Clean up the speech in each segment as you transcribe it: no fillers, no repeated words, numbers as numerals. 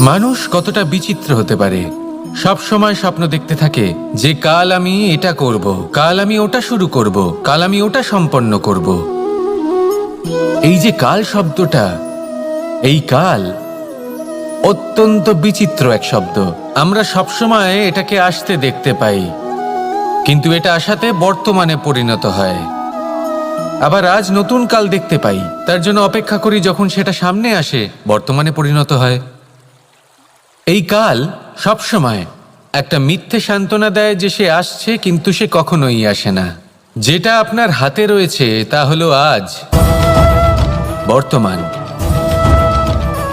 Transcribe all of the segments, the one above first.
মানুষ কতটা বিচিত্র হতে পারে। সব সময় স্বপ্ন দেখতে থাকে যে কাল আমি এটা করব, কাল আমি ওটা শুরু করব, কাল আমি ওটা সম্পন্ন করব। এই যে কাল শব্দটা, এই কাল অত্যন্ত বিচিত্র এক শব্দ। আমরা সবসময় এটাকে আসতে দেখতে পাই, কিন্তু এটা আসাতে বর্তমানে পরিণত হয়। আবার আজ নতুন কাল দেখতে পাই, তার জন্য অপেক্ষা করি যখন সেটা সামনে আসে বর্তমানে পরিণত হয়। এই কাল সবসময় একটা মিথ্যে সান্ত্বনা দেয় যে সে আসছে, কিন্তু সে কখনোই আসে না। যেটা আপনার হাতে রয়েছে তা হলো আজ, বর্তমান।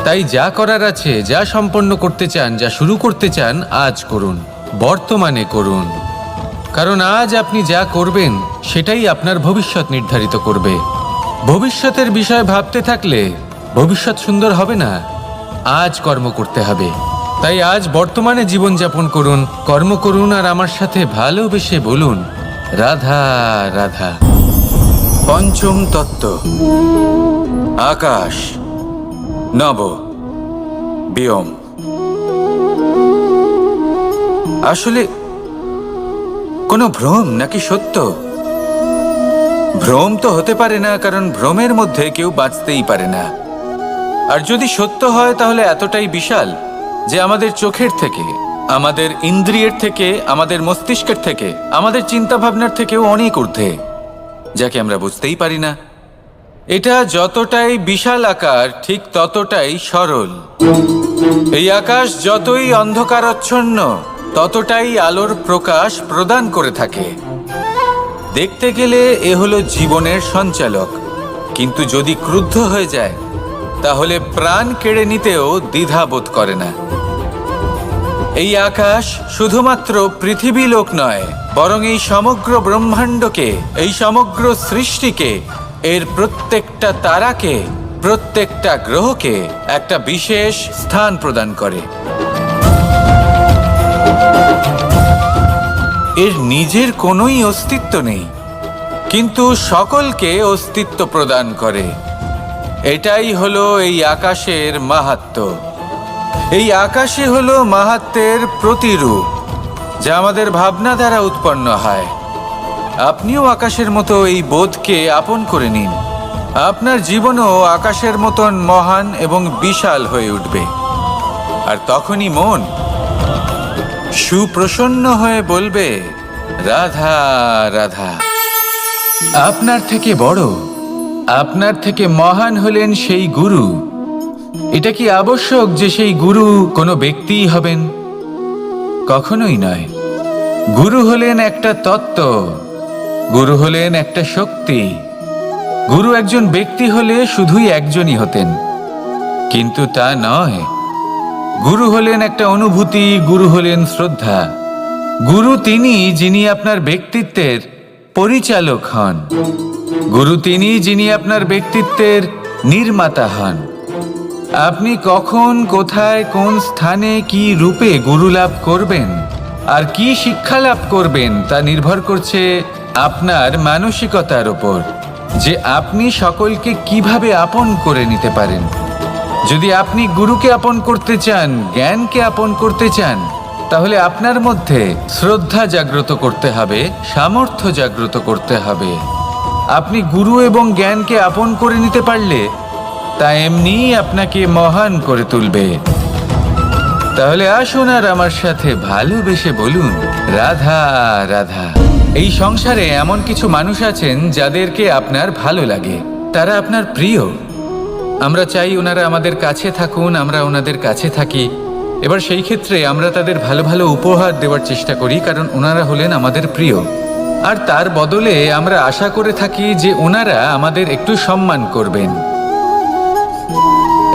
তাই যা করার আছে, যা সম্পন্ন করতে চান, যা শুরু করতে চান, আজ করুন, বর্তমানে করুন। কারণ আজ আপনি যা করবেন সেটাই আপনার ভবিষ্যৎ নির্ধারিত করবে। ভবিষ্যতের বিষয় ভাবতে থাকলে ভবিষ্যৎ সুন্দর হবে না। আজ কর্ম করতে হবে। তাই আজ বর্তমানে জীবনযাপন করুন, কর্ম করুন, আর আমার সাথে ভালোবেসে বলুন রাধা রাধা। পঞ্চম তত্ত্ব, আকাশ, নব, ব্যোম। আসলে কোনো ভ্রম নাকি সত্য? ভ্রম তো হতে পারে না, কারণ ভ্রমের মধ্যে কেউ বাঁচতেই পারে না। আর যদি সত্য হয় তাহলে এতটাই বিশাল যে আমাদের চোখের থেকে, আমাদের ইন্দ্রিয়ের থেকে, আমাদের মস্তিষ্কের থেকে, আমাদের চিন্তা ভাবনার থেকেও অনেক ঊর্ধ্বে, যাকে আমরা বুঝতেই পারি না। এটা যতটাই বিশাল আকার, ঠিক ততটাই সরল। এই আকাশ যতই অন্ধকারাচ্ছন্ন, ততটাই আলোর প্রকাশ প্রদান করে থাকে। দেখতে গেলে এ হলো জীবনের সঞ্চালক, কিন্তু যদি ক্রুদ্ধ হয়ে যায় তাহলে প্রাণ কেড়ে নিতেও দ্বিধা বোধ করে না। এই আকাশ শুধুমাত্র পৃথিবী লোক নয়, বরং এই সমগ্র ব্রহ্মাণ্ডকে, এই সমগ্র সৃষ্টিকে, এর প্রত্যেকটা তারাকে, প্রত্যেকটা গ্রহকে একটা বিশেষ স্থান প্রদান করে। এর নিজের কোনোই অস্তিত্ব নেই, কিন্তু সকলকে অস্তিত্ব প্রদান করে। এটাই হলো এই আকাশের মাহাত্ম্য। এই আকাশই হলো মাহাত্ম্যের প্রতিরূপ, যা আমাদের ভাবনা দ্বারা উৎপন্ন হয়। আপনিও আকাশের মতো এই বোধকে আপন করে নিন। আপনার জীবনও আকাশের মতন মহান এবং বিশাল হয়ে উঠবে। আর তখনই মন সুপ্রসন্ন হয়ে বলবে রাধা রাধা। আপনার থেকে বড়, আপনার থেকে মহান হলেন সেই গুরু। এটা কি আবশ্যক যে সেই গুরু কোনো ব্যক্তিই হবেন? কখনোই নয়। গুরু হলেন একটা তত্ত্ব, গুরু হলেন একটা শক্তি। গুরু একজন ব্যক্তি হলে শুধুই একজনই হতেন, কিন্তু তা নয়। গুরু হলেন একটা অনুভূতি, গুরু হলেন শ্রদ্ধা। গুরু তিনি যিনি আপনার ব্যক্তিত্বের পরিচালক হন। গুরু তিনি যিনি আপনার ব্যক্তিত্বের নির্মাতা হন। আপনি কখন, কোথায়, কোন স্থানে, কি রূপে গুরু লাভ করবেন আর কি শিক্ষা লাভ করবেন তা নির্ভর করছে আপনার মানসিকতার উপর, যে আপনি সকলকে কিভাবে আপন করে নিতে পারেন। যদি আপনি গুরুকে আপন করতে চান, জ্ঞানকে আপন করতে চান, তাহলে আপনার মধ্যে শ্রদ্ধা জাগ্রত করতে হবে, সামর্থ্য জাগ্রত করতে হবে। আপনি গুরু এবং জ্ঞানকে আপন করে নিতে পারলে তা এমনিই আপনাকে মহান করে তুলবে। তাহলে আসুন আর আমার সাথে ভালোবেসে বলুন রাধা রাধা। এই সংসারে এমন কিছু মানুষ আছেন যাদেরকে আপনার ভালো লাগে, তারা আপনার প্রিয়। আমরা চাই ওনারা আমাদের কাছে থাকুন, আমরা ওনাদের কাছে থাকি। এবার সেই ক্ষেত্রে আমরা তাদের ভালো ভালো উপহার দেওয়ার চেষ্টা করি, কারণ ওনারা হলেন আমাদের প্রিয়। আর তার বদলে আমরা আশা করে থাকি যে ওনারা আমাদের একটু সম্মান করবেন।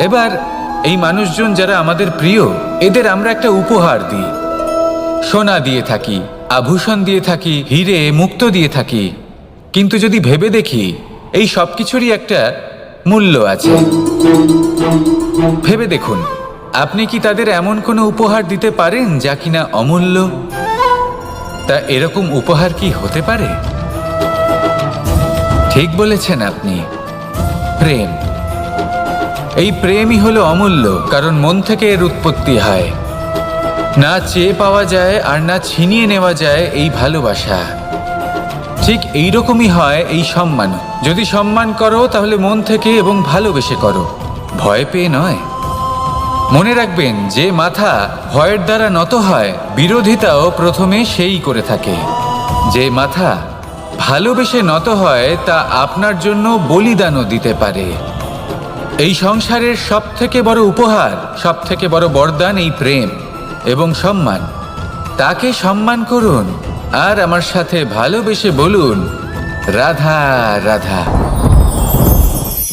এবার এই মানুষজন যারা আমাদের প্রিয়, এদের আমরা একটা উপহার দিই। সোনা দিয়ে থাকি, আভূষণ দিয়ে থাকি, হিরে মুক্ত দিয়ে থাকি। কিন্তু যদি ভেবে দেখি, এই সব কিছুরই একটা মূল্য আছে। ভেবে দেখুন, আপনি কি তাদের এমন কোনো উপহার দিতে পারেন যা কিনা অমূল্য? তা এরকম উপহার কি হতে পারে? ঠিক বলেছেন আপনি। প্রেম, এই প্রেমই হলো অমূল্য, কারণ মন থেকে এর উৎপত্তি হয়। না চেয়ে পাওয়া যায় আর না ছিনিয়ে নেওয়া যায় এই ভালোবাসা। ঠিক এইরকমই হয় এই সম্মান। যদি সম্মান করো তাহলে মন থেকে এবং ভালোবেসে করো, ভয় পেয়ে নয়। মনে রাখবেন, যে মাথা ভয়ের দ্বারা নত হয়, বিরোধিতাও প্রথমে সেই করে থাকে। যে মাথা ভালোবেসে নত হয়, তা আপনার জন্য বলিদানও দিতে পারে। এই সংসারের সব থেকে বড় উপহার, সব থেকে বড় বরদান এই প্রেম এবং সম্মান। তাকে সম্মান করুন আর আমার সাথে ভালোবেসে বলুন, রাধা রাধা।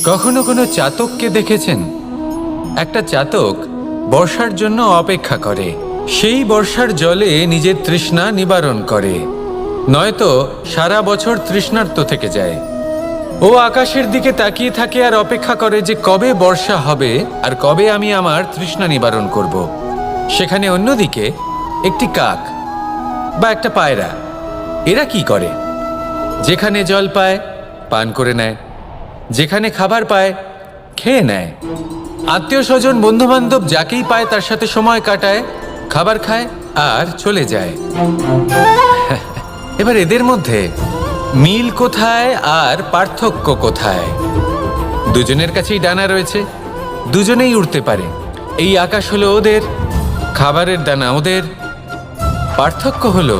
কখনো কোনো চাতককে দেখেছেন? একটা চাতক বর্ষার জন্য অপেক্ষা করে, সেই বর্ষার জলে নিজের তৃষ্ণা নিবারণ করে, নয়তো সারা বছর তৃষ্ণার্ত থেকে যায়। ও আকাশের দিকে তাকিয়ে থাকে আর অপেক্ষা করে যে কবে বর্ষা হবে আর কবে আমি আমার তৃষ্ণা নিবারণ করব। সেখানে অন্যদিকে একটি কাক বা একটা পায়রা, এরা কি করে? যেখানে জল পায় পান করে নেয়, যেখানে খাবার পায় খেয়ে নেয়, আত্মীয় স্বজন বন্ধু বান্ধব যাকেই পায় তার সাথে সময় কাটায়, খাবার খায় আর চলে যায়। এবার এদের মধ্যে মিল কোথায় আর পার্থক্য কোথায়? দুজনের কাছেই ডানা রয়েছে, দুজনেই উড়তে পারে। এই আকাশ হলো ওদের, খাবারের দানা ওদের। পার্থক্য হলো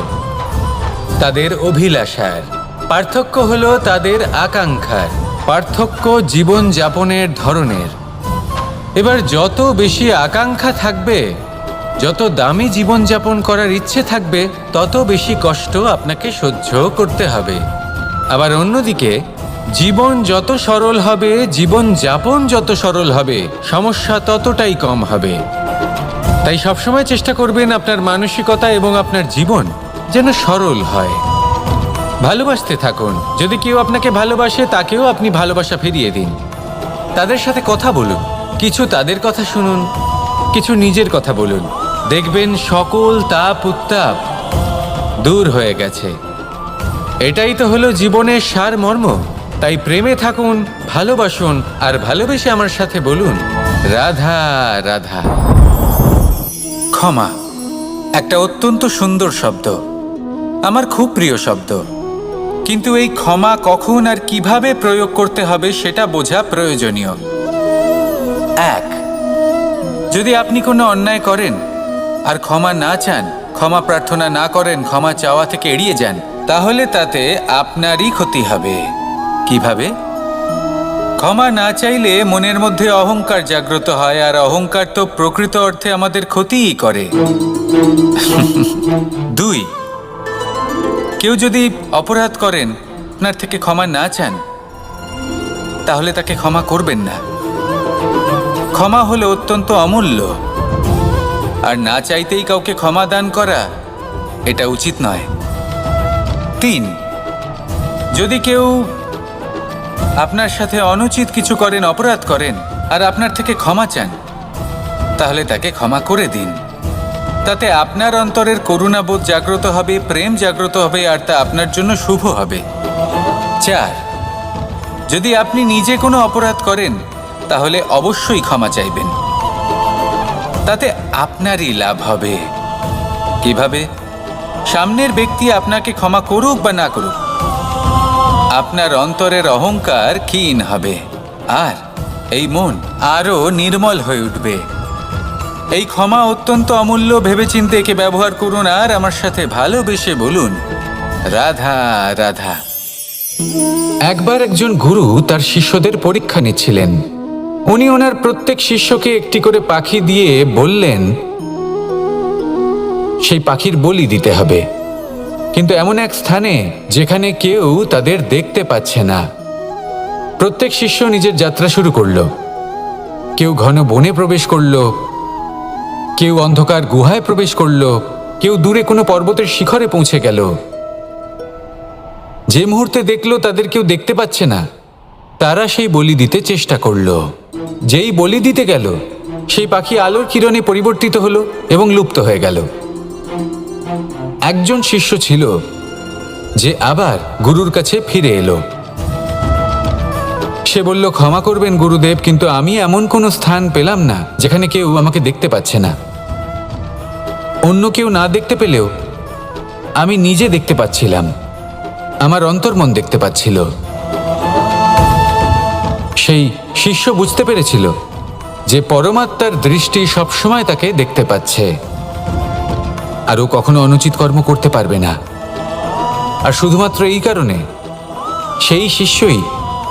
তাদের অভিলাষার, পার্থক্য হলো তাদের আকাঙ্ক্ষার, পার্থক্য জীবন যাপনের ধরনের। এবার যত বেশি আকাঙ্ক্ষা থাকবে, যত দামি জীবনযাপন করার ইচ্ছে থাকবে, তত বেশি কষ্ট আপনাকে সহ্য করতে হবে। আবার অন্যদিকে জীবন যত সরল হবে, জীবনযাপন যত সরল হবে, সমস্যা ততটাই কম হবে। তাই সবসময় চেষ্টা করবেন আপনার মানসিকতা এবং আপনার জীবন যেন সরল হয়। ভালোবাসতে থাকুন। যদি কেউ আপনাকে ভালোবাসে, তাকেও আপনি ভালোবাসা ফিরিয়ে দিন। তাদের সাথে কথা বলুন, কিছু তাদের কথা শুনুন, কিছু নিজের কথা বলুন। দেখবেন সকল তাপ উত্তাপ দূর হয়ে গেছে। এটাই তো হলো জীবনের সারমর্ম। তাই প্রেমে থাকুন, ভালোবাসুন, আর ভালোবেসে আমার সাথে বলুন, রাধা রাধা। ক্ষমা একটা অত্যন্ত সুন্দর শব্দ, আমার খুব প্রিয় শব্দ। কিন্তু এই ক্ষমা কখন আর কিভাবে প্রয়োগ করতে হবে সেটা বোঝা প্রয়োজনীয়। এক, যদি আপনি কোনো অন্যায় করেন আর ক্ষমা না চান, ক্ষমা প্রার্থনা না করেন, ক্ষমা চাওয়া থেকে এড়িয়ে যান, তাহলে তাতে আপনারই ক্ষতি হবে। কিভাবে? ক্ষমা না চাইলে মনের মধ্যে অহংকার জাগ্রত হয়, আর অহংকার তো প্রকৃত অর্থে আমাদের ক্ষতিই করে। দুই, কেউ যদি অপরাধ করেন, আপনার থেকে ক্ষমা না চান, তাহলে তাকে ক্ষমা করবেন না। ক্ষমা হলো অত্যন্ত অমূল্য, আর না চাইতেই কাউকে ক্ষমা দান করা এটা উচিত নয়। তিন, যদি কেউ আপনার সাথে অনুচিত কিছু করেন, অপরাধ করেন, আর আপনার থেকে ক্ষমা চান, তাহলে তাকে ক্ষমা করে দিন। তাতে আপনার অন্তরের করুণাবোধ জাগ্রত হবে, প্রেম জাগ্রত হবে, আর তা আপনার জন্য শুভ হবে। চার, যদি আপনি নিজে কোনো অপরাধ করেন, তাহলে অবশ্যই ক্ষমা চাইবেন। তাতে আপনারই লাভ হবে। কিভাবে? সামনের ব্যক্তি আপনাকে ক্ষমা করুক বা না করুক, আপনার অন্তরের অহংকার ক্ষীণ হবে, আর এই মন আরো নির্মল হয়ে উঠবে। এই ক্ষমা অত্যন্ত অমূল্য। ভেবেচিন্তে একে ব্যবহার করুন আর আমার সাথে ভালোবেসে বলুন, রাধা রাধা। একবার একজন গুরু তার শিষ্যদের পরীক্ষা নিচ্ছিলেন। উনি ওনার প্রত্যেক শিষ্যকে একটি করে পাখি দিয়ে বললেন সেই পাখির বলি দিতে হবে, কিন্তু এমন এক স্থানে যেখানে কেউ তাদের দেখতে পাচ্ছে না। প্রত্যেক শিষ্য নিজের যাত্রা শুরু করল। কেউ ঘন বনে প্রবেশ করল, কেউ অন্ধকার গুহায় প্রবেশ করল, কেউ দূরে কোনো পর্বতের শিখরে পৌঁছে গেল। যে মুহূর্তে দেখলো তাদের কেউ দেখতে পাচ্ছে না, তারা সেই বলি দিতে চেষ্টা করল। যেই বলি দিতে গেল, সেই পাখি আলোর কিরণে পরিবর্তিত হলো এবং লুপ্ত হয়ে গেল। একজন শিষ্য ছিল যে আবার গুরুর কাছে ফিরে এলো। সে বলল, ক্ষমা করবেন গুরুদেব, কিন্তু আমি এমন কোনো স্থান পেলাম না যেখানে কেউ আমাকে দেখতে পাচ্ছে না। অন্য কেউ না দেখতে পেলেও আমি নিজে দেখতে পাচ্ছিলাম, আমার অন্তর্মন দেখতে পাচ্ছিল। সেই শিষ্য বুঝতে পেরেছিল যে পরমাত্মার দৃষ্টি সবসময় তাকে দেখতে পাচ্ছে, আর ও কখনো অনুচিত কর্ম করতে পারবে না। আর শুধুমাত্র এই কারণে সেই শিষ্যই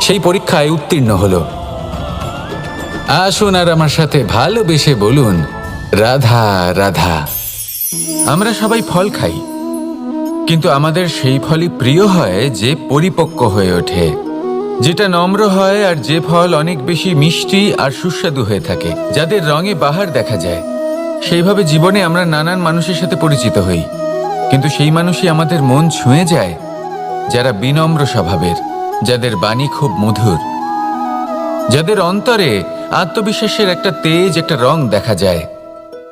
সেই পরীক্ষায় উত্তীর্ণ হলো। আসুন আর আমার সাথে ভালোবেসে বলুন, রাধা রাধা। আমরা সবাই ফল খাই, কিন্তু আমাদের সেই ফলই প্রিয় হয় যে পরিপক্ক হয়ে ওঠে, যেটা নম্র হয়, আর যে ফল অনেক বেশি মিষ্টি আর সুস্বাদু হয়ে থাকে, যাদের রঙে বাহার দেখা যায়। সেইভাবে জীবনে আমরা নানান মানুষের সাথে পরিচিত হই, কিন্তু সেই মানুষই আমাদের মন ছুঁয়ে যায় যারা বিনম্র স্বভাবের, যাদের বাণী খুব মধুর, যাদের অন্তরে আত্মবিশ্বাসের একটা তেজ, একটা রং দেখা যায়।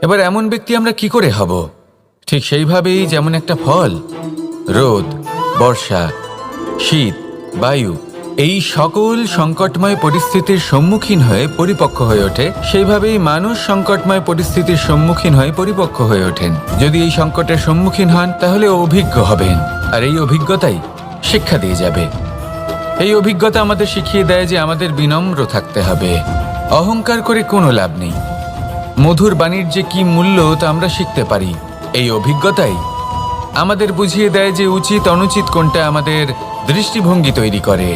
এবার এমন ব্যক্তি আমরা কি করে হব? ঠিক সেইভাবেই যেমন একটা ফল রোদ, বর্ষা, শীত, বায়ু এই সকল সংকটময় পরিস্থিতির সম্মুখীন হয়ে পরিপক্ক হয়ে ওঠে, সেইভাবেই মানুষ সংকটময় পরিস্থিতির সম্মুখীন হয়ে পরিপক্ক হয়ে ওঠেন। যদি এই সংকটের সম্মুখীন হন তাহলে অভিজ্ঞ হবেন, আর এই অভিজ্ঞতাই শিক্ষা দিয়ে যাবে। এই অভিজ্ঞতা আমাদের শিখিয়ে দেয় যে আমাদের বিনম্র থাকতে হবে, অহংকার করে কোনো লাভ নেই। মধুর বাণীর যে কি মূল্য তা আমরা শিখতে পারি। এই অভিজ্ঞতাই আমাদের বুঝিয়ে দেয় যে উচিত অনুচিত কোনটা, আমাদের দৃষ্টিভঙ্গি তৈরি করে,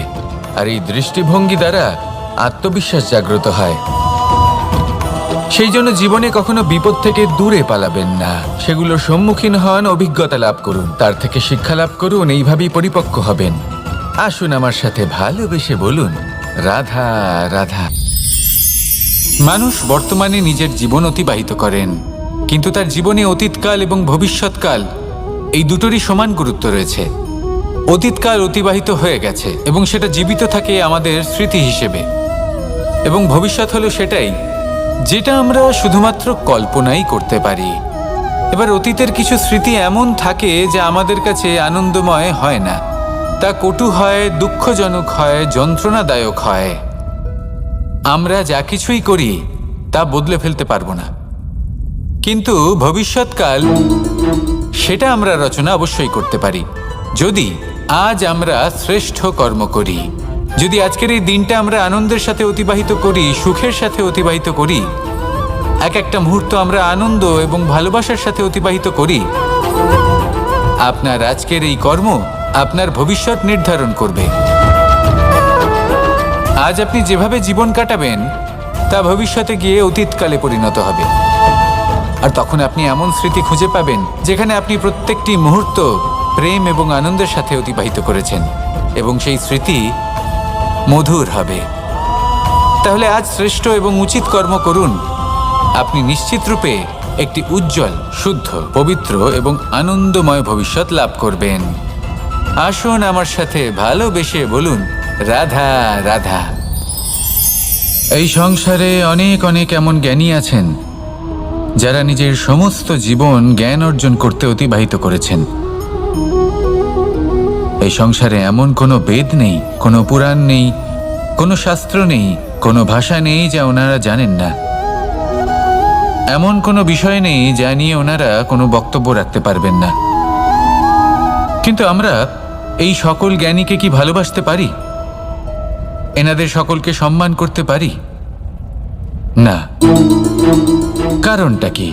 আর এই দৃষ্টিভঙ্গি দ্বারা আত্মবিশ্বাস জাগ্রত হয়। সেই জন্য জীবনে কখনো বিপদ থেকে দূরে পালাবেন না, সেগুলোর সম্মুখীন হন, অভিজ্ঞতা লাভ করুন, তার থেকে শিক্ষা লাভ করুন, এইভাবেই পরিপক্ক হবেন। আসুন আমার সাথে ভালোবেসে বলুন, রাধা রাধা। মানুষ বর্তমানে নিজের জীবন অতিবাহিত করেন, কিন্তু তার জীবনে অতীতকাল এবং ভবিষ্যৎকাল এই দুটোরই সমান গুরুত্ব রয়েছে। অতীতকাল অতিবাহিত হয়ে গেছে এবং সেটা জীবিত থাকে আমাদের স্মৃতি হিসেবে, এবং ভবিষ্যৎ হলো সেটাই যেটা আমরা শুধুমাত্র কল্পনাই করতে পারি। এবার অতীতের কিছু স্মৃতি এমন থাকে যা আমাদের কাছে আনন্দময় হয় না, তা কটু হয়, দুঃখজনক হয়, যন্ত্রণাদায়ক হয়। আমরা যা কিছুই করি তা বদলে ফেলতে পারবো না, কিন্তু ভবিষ্যৎকাল সেটা আমরা রচনা অবশ্যই করতে পারি, যদি আজ আমরা শ্রেষ্ঠ কর্ম করি। যদি আজকের এই দিনটা আমরা আনন্দের সাথে অতিবাহিত করি, সুখের সাথে অতিবাহিত করি, এক একটা মুহূর্ত আমরা আনন্দ এবং ভালোবাসার সাথে অতিবাহিত করি, আপনার আজকের এই কর্ম আপনার ভবিষ্যৎ নির্ধারণ করবে। আজ আপনি যেভাবে জীবন কাটাবেন তা ভবিষ্যতে গিয়ে অতীতকালে পরিণত হবে, আর তখন আপনি এমন স্মৃতি খুঁজে পাবেন যেখানে আপনি প্রত্যেকটি মুহূর্ত প্রেম এবং আনন্দের সাথে অতিবাহিত করেছেন, এবং সেই স্মৃতি মধুর হবে। তাহলে আজ শ্রেষ্ঠ এবং উচিত কর্ম করুন, আপনি নিশ্চিত রূপে একটি উজ্জ্বল, শুদ্ধ, পবিত্র এবং আনন্দময় ভবিষ্যৎ লাভ করবেন। আসুন আমার সাথে ভালোবেসে বলুন, রাধা রাধা। এই সংসারে অনেক অনেক এমন জ্ঞানী আছেন যারা নিজের সমস্ত জীবন জ্ঞান অর্জন করতে অতিবাহিত করেছেন। এই সংসারে এমন কোনো বেদ নেই, কোনো পুরাণ নেই, কোনো শাস্ত্র নেই, কোনো ভাষা নেই যা ওনারা জানেন না। এমন কোনো বিষয় নেই যা নিয়ে ওনারা কোনো বক্তব্য রাখতে পারবেন না। কিন্তু আমরা এই সকল জ্ঞানীকে কি ভালোবাসতে পারি? এনাদের সকলকে সম্মান করতে পারি না। কারণটা কি?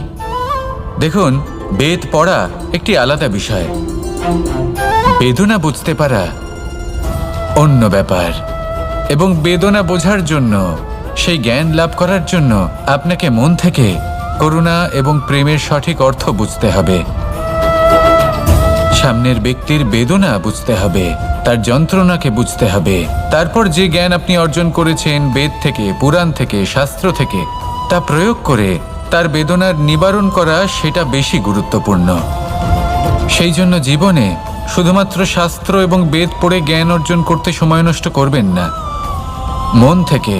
দেখুন, বেদ পড়া একটি আলাদা বিষয়, বেদনা বুঝতে পারা অন্য ব্যাপার। এবং বেদনা বোঝার জন্য, সেই জ্ঞান লাভ করার জন্য আপনাকে মন থেকে করুণা এবং প্রেমের সঠিক অর্থ বুঝতে হবে। সামনের ব্যক্তির বেদনা বুঝতে হবে, তার যন্ত্রণাকে বুঝতে হবে। তারপর যে জ্ঞান আপনি অর্জন করেছেন বেদ থেকে, পুরাণ থেকে, শাস্ত্র থেকে, তা প্রয়োগ করে তার বেদনার নিবারণ করা, সেটা বেশি গুরুত্বপূর্ণ। সেই জন্য জীবনে শুধুমাত্র শাস্ত্র এবং বেদ পড়ে জ্ঞান অর্জন করতে সময় নষ্ট করবেন না। মন থেকে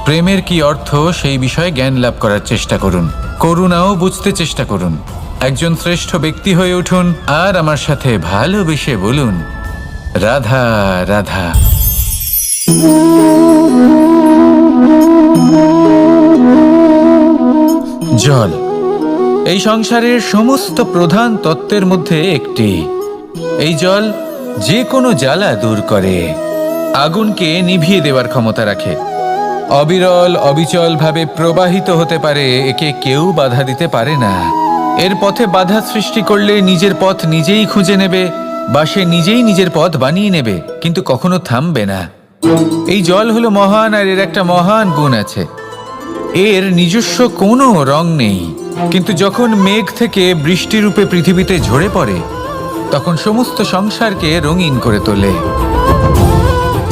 প্রেমের কি অর্থ সেই বিষয়ে জ্ঞান লাভ করার চেষ্টা করুন, করুণাও বুঝতে চেষ্টা করুন। একজন শ্রেষ্ঠ ব্যক্তি হয়ে উঠুন, আর আমার সাথে ভালোবেসে বলুন, রাধা রাধা। এই সংসারের সমস্ত প্রধান তত্ত্বের মধ্যে একটি। এই জল যে কোনো জ্বালা দূর করে, আগুনকে নিভিয়ে দেওয়ার ক্ষমতা রাখে, অবিরল অবিচল ভাবে প্রবাহিত হতে পারে, একে কেউ বাধা দিতে পারে না। এর পথে বাধা সৃষ্টি করলে নিজের পথ নিজেই খুঁজে নেবে বা সে নিজেই নিজের পথ বানিয়ে নেবে, কিন্তু কখনো থামবে না। এই জল হলো মহান, আর এর একটা মহান গুণ আছে, এর নিজস্ব কোনো রং নেই। কিন্তু যখন মেঘ থেকে বৃষ্টিরূপে পৃথিবীতে ঝরে পড়ে, তখন সমস্ত সংসারকে রঙিন করে তোলে।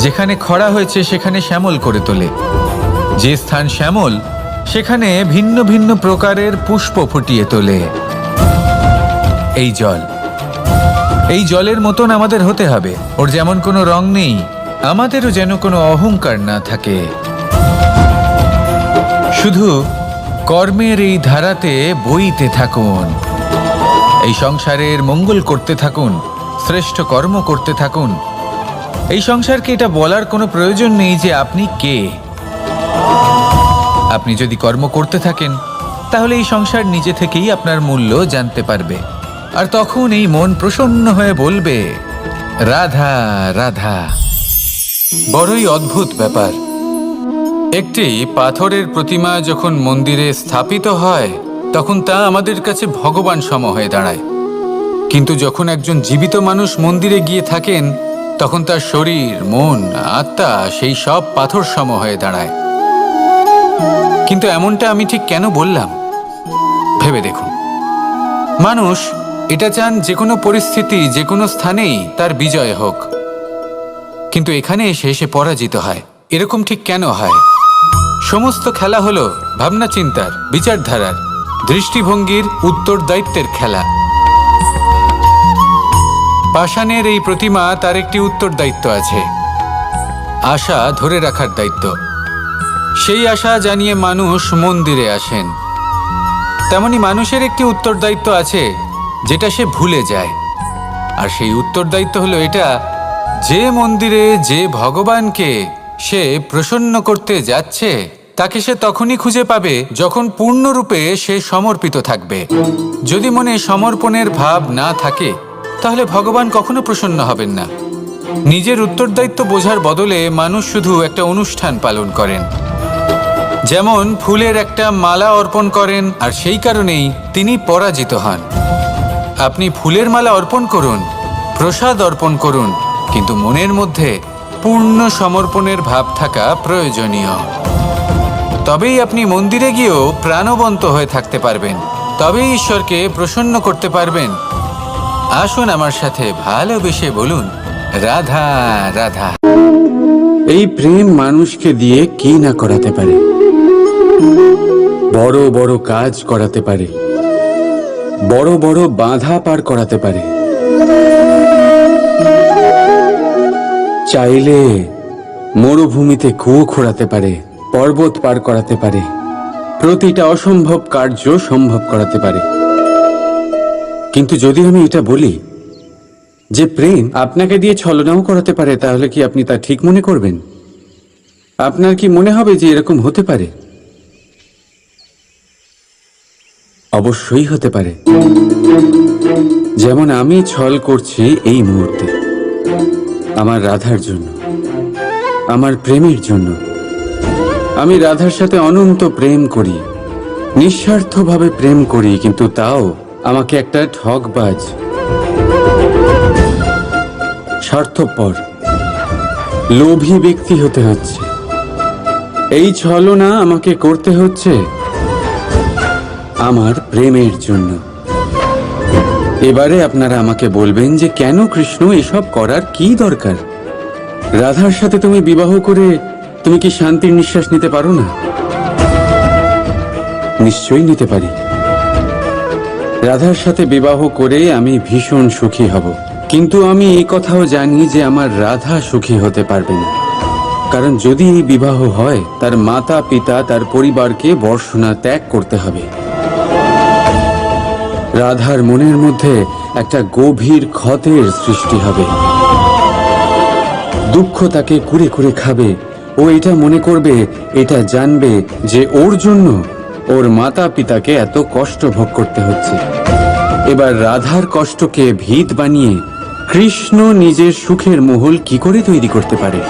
যেখানে খরা হয়েছে সেখানে শ্যামল করে তোলে, যে স্থান শ্যামল সেখানে ভিন্ন ভিন্ন প্রকারের পুষ্প ফুটিয়ে তোলে। এই জল, এই জলের মতন আমাদের হতে হবে। ওর যেমন কোনো রং নেই, আমাদেরও যেন কোনো অহংকার না থাকে। শুধু কর্মের এই ধারাতে বইতে থাকুন, এই সংসারের মঙ্গল করতে থাকুন, শ্রেষ্ঠ কর্ম করতে থাকুন। এই সংসারকে এটা বলার কোনো প্রয়োজন নেই যে আপনি কে। আপনি যদি কর্ম করতে থাকেন, তাহলে এই সংসার নিজে থেকেই আপনার মূল্য জানতে পারবে, আর তখন এই মন প্রসন্ন হয়ে বলবে, রাধা রাধা। বড়ই অদ্ভুত ব্যাপার, একটি পাথরের প্রতিমা যখন মন্দিরে স্থাপিত হয়, তখন তা আমাদের কাছে ভগবান সম হয়ে দাঁড়ায়। কিন্তু যখন একজন জীবিত মানুষ মন্দিরে গিয়ে থাকেন, তখন তার শরীর, মন, আত্মা সেই সব পাথর সম হয়ে দাঁড়ায়। কিন্তু এমনটা আমি ঠিক কেন বললাম ভেবে দেখুন। মানুষ এটা চান যে কোনো পরিস্থিতি, যে কোনো স্থানেই তার বিজয় হোক, কিন্তু এখানে এসে সে পরাজিত হয়। এরকম ঠিক কেন হয়? সমস্ত খেলা হলো ভাবনা চিন্তার, বিচারধারার, দৃষ্টিভঙ্গির, উত্তরদায়িত্বের খেলা। পাষাণের এই প্রতিমা, তার একটি উত্তরদায়িত্ব আছে, আশা ধরে রাখার দায়িত্ব। সেই আশা জানিয়ে মানুষ মন্দিরে আসেন। তেমনি মানুষের একটি উত্তরদায়িত্ব আছে, যেটা সে ভুলে যায়। আর সেই উত্তরদায়িত্ব হলো এটা, যে মন্দিরে যে ভগবানকে সে প্রসন্ন করতে যাচ্ছে, তাকে সে তখনই খুঁজে পাবে যখন পূর্ণরূপে সে সমর্পিত থাকবে। যদি মনে সমর্পণের ভাব না থাকে, তাহলে ভগবান কখনো প্রসন্ন হবেন না। নিজের উত্তরদায়িত্ব বোঝার বদলে মানুষ শুধু একটা অনুষ্ঠান পালন করেন। যেমন ফুলের একটা মালা অর্পণ করেন, আর সেই কারণেই তিনি পরাজিত হন। আপনি ফুলের মালা অর্পণ করুন, প্রসাদ অর্পণ করুন, কিন্তু মনের মধ্যে পূর্ণ সমর্পণের ভাব থাকা প্রয়োজনীয়। তবেই আপনি মন্দিরে গিয়েও প্রাণবন্ত হয়ে থাকতে পারবেন, তবেই ঈশ্বরকে প্রসন্ন করতে পারবেন। আসুন আমার সাথে ভালোবেসে বলুন, রাধা রাধা। এই প্রেম মানুষকে দিয়ে কি না করাতে পারে, বড় বড় কাজ করাতে পারে, বড় বড় বাধা পার করাতে পারে। চাইলে মরুভূমিতে কুয়ো খোঁড়াতে পারে, পর্বত পার করাতে পারে, প্রতিটা অসম্ভব কার্য সম্ভব করাতে পারে। কিন্তু যদি আমি এটা বলি যে প্রেম আপনাকে দিয়ে ছলনাও করাতে পারে, তাহলে কি আপনি তা ঠিক মনে করবেন? আপনার কি মনে হবে যে এরকম হতে পারে? অবশ্যই হতে পারে। যেমন আমি ছল করছি এই মুহূর্তে, আমার রাধার জন্য, আমার প্রেমের জন্য। আমি রাধার সাথে অনন্ত প্রেম করি, নিঃস্বার্থভাবে প্রেম করি, কিন্তু তাও আমাকে একটা ঠকবাজ, স্বার্থপর, লোভী ব্যক্তি হতে হচ্ছে। এই ছলনা আমাকে করতে হচ্ছে আমার প্রেমের জন্য। এবারে আপনারা আমাকে বলবেন যে কেন কৃষ্ণ এসব করার কি দরকার? রাধার সাথে তুমি বিবাহ করে তুমি কি শান্তির নিঃশ্বাস নিতে পারো না? নিশ্চয়ই নিতে পারি। রাধার সাথে বিবাহ করে আমি ভীষণ সুখী হব, কিন্তু আমি এই কথাও জানি যে আমার রাধা সুখী হতে পারবে না। কারণ যদি এই বিবাহ হয়, তার মাতা পিতা, তার পরিবারকে বর্ষণা ত্যাগ করতে হবে। রাধার মনের মধ্যে একটা গভীর ক্ষতের সৃষ্টি হবে। দুঃখ তাকে কুরে কুরে খাবে। ও এটা মনে করবে, এটা জানবে যে ওর জন্য ওর মাতা পিতাকে এত কষ্ট ভোগ করতে হচ্ছে। এবার রাধার কষ্টকে ভিত বানিয়ে কৃষ্ণ নিজের সুখের মহল কি করে তৈরি করতে পারে?